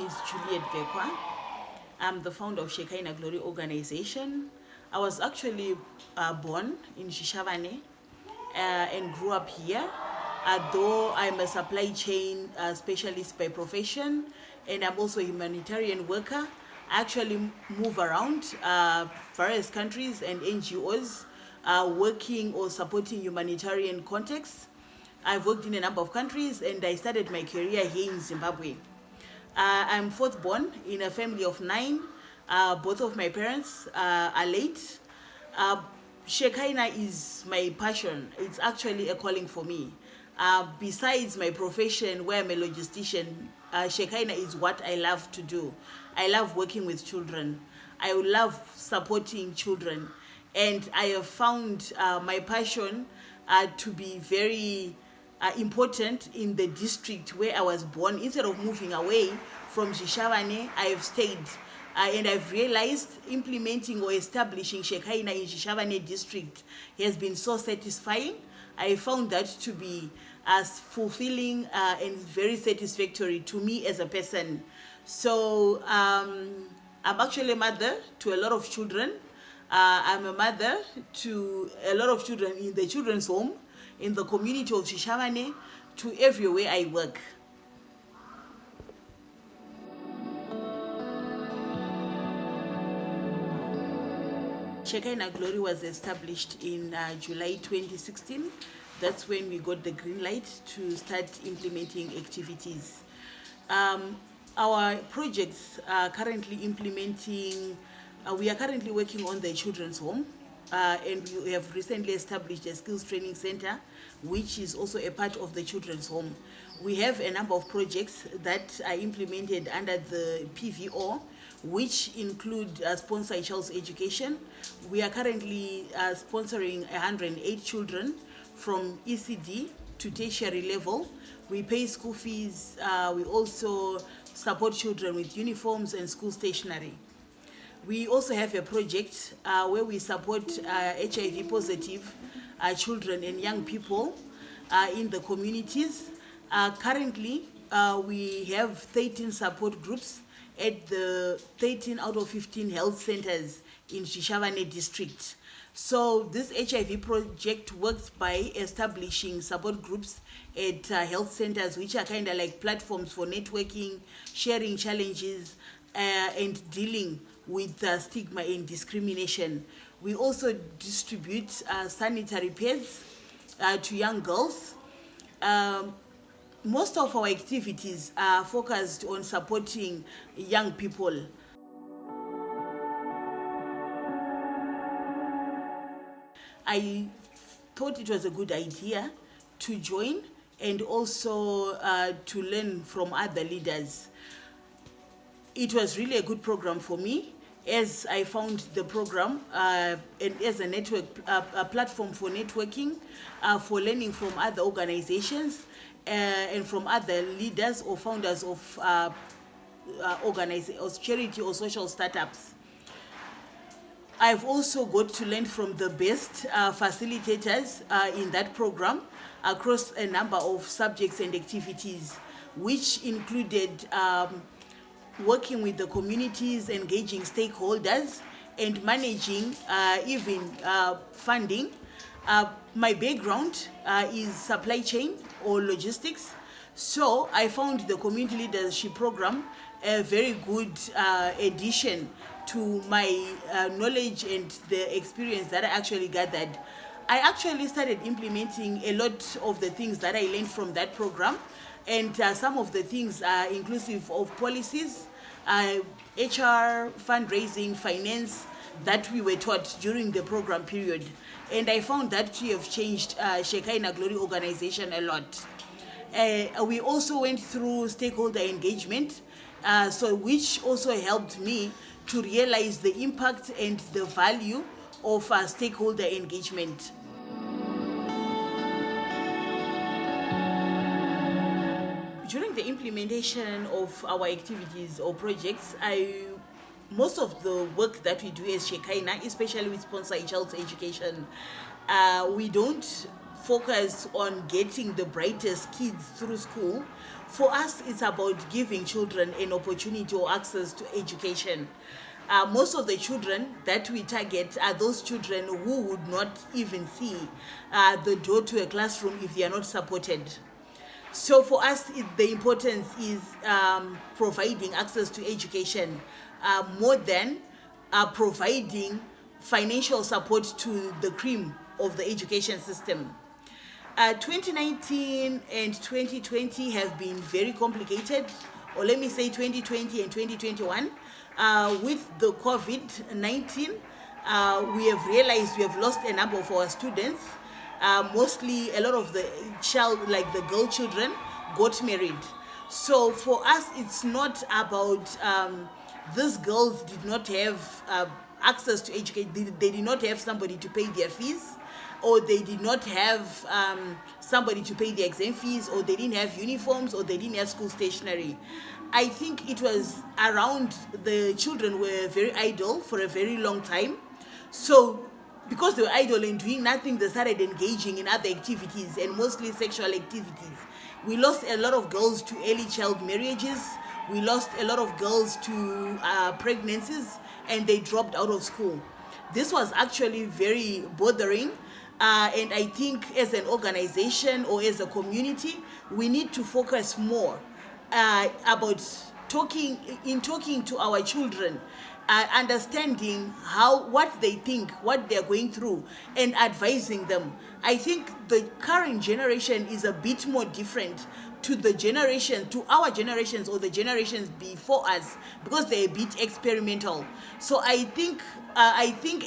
is Juliet Bvekwa. I'm the founder of Shekinah Glory organization. I was actually born in Zvishavane and grew up here. Though I'm a supply chain specialist by profession, and I'm also a humanitarian worker, I actually move around various countries and NGOs working or supporting humanitarian contexts. I've worked in a number of countries, and I started my career here in Zimbabwe. I'm fourth born in a family of 9. Both of my parents are late. Shekinah is my passion. It's actually a calling for me. Besides my profession, where I'm a logistician, Shekinah is what I love to do. I love working with children. I love supporting children. And I have found my passion to be very important in the district where I was born. Instead of moving away from Zvishavane, I have stayed. And I've realized implementing or establishing Shekinah in Zvishavane district has been so satisfying. I found that to be as fulfilling and very satisfactory to me as a person. So I'm actually a mother to a lot of children. I'm a mother to a lot of children in the children's home, in the community of Zvishavane, to everywhere I work. Shekinah Glory was established in July 2016. That's when we got the green light to start implementing activities. Our projects are currently implementing, we are currently working on the children's home, and we have recently established a skills training center, which is also a part of the children's home. We have a number of projects that are implemented under the PVO, which include sponsor child's education. We are currently sponsoring 108 children from ECD to tertiary level. We pay school fees. We also support children with uniforms and school stationery. We also have a project where we support HIV positive children and young people in the communities. Currently, we have 13 support groups at the 13 out of 15 health centers in Zvishavane district. So this HIV project works by establishing support groups at health centers, which are kind of like platforms for networking, sharing challenges, and dealing with stigma and discrimination. We also distribute sanitary pads to young girls. Most of our activities are focused on supporting young people. I thought it was a good idea to join and also to learn from other leaders. It was really a good program for me, as I found the program and as a network, a platform for networking, for learning from other organizations and from other leaders or founders of organizations, charity or social startups. I've also got to learn from the best facilitators in that program across a number of subjects and activities, which included working with the communities, engaging stakeholders, and managing even funding. My background is supply chain or logistics, so I found the community leadership program a very good addition to my knowledge and the experience that I actually gathered. I actually started implementing a lot of the things that I learned from that program, and some of the things are inclusive of policies, HR, fundraising, finance that we were taught during the program period. And I found that we have changed Shekinah Glory organization a lot. We also went through stakeholder engagement, which also helped me to realize the impact and the value of stakeholder engagement. During the implementation of our activities or projects, most of the work that we do as Shekinah, especially with sponsor child's education, we don't focus on getting the brightest kids through school. For us, it's about giving children an opportunity or access to education. Most of the children that we target are those children who would not even see the door to a classroom if they are not supported. So for us, the importance is providing access to education more than providing financial support to the cream of the education system. 2019 and 2020 have been very complicated, or let me say 2020 and 2021. With the COVID-19, we have realized we have lost a number of our students. Mostly a lot of the girl children got married. So for us, it's not about these girls did not have access to education. They did not have somebody to pay their fees, or they did not have somebody to pay their exam fees, or they didn't have uniforms, or they didn't have school stationery. I think it was around the children were very idle for a very long time. So because they were idle and doing nothing, they started engaging in other activities, and mostly sexual activities. We lost a lot of girls to early child marriages. We lost a lot of girls to pregnancies, and they dropped out of school. This was actually very bothering, and I think as an organization or as a community, we need to focus more about talking to our children, understanding what they think, what they're going through, and advising them. I think the current generation is a bit more different to our generations or the generations before us, because they're a bit experimental. So I think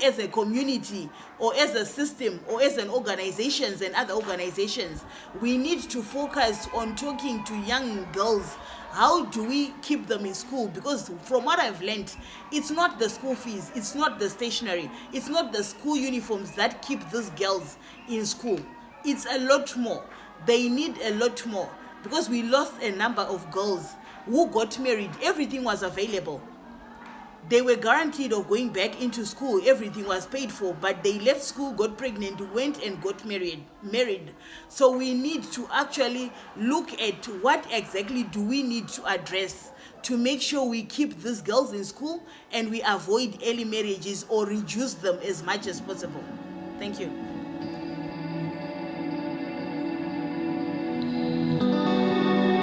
as a community or as a system or as an organizations and other organizations, we need to focus on talking to young girls. How do we keep them in school? Because from what I've learned, it's not the school fees, it's not the stationery, it's not the school uniforms that keep these girls in school. It's a lot more. They need a lot more, because we lost a number of girls who got married. Everything was available. They were guaranteed of going back into school. Everything was paid for, but they left school, got pregnant, went and got married. So we need to actually look at what exactly do we need to address to make sure we keep these girls in school and we avoid early marriages or reduce them as much as possible. Thank you.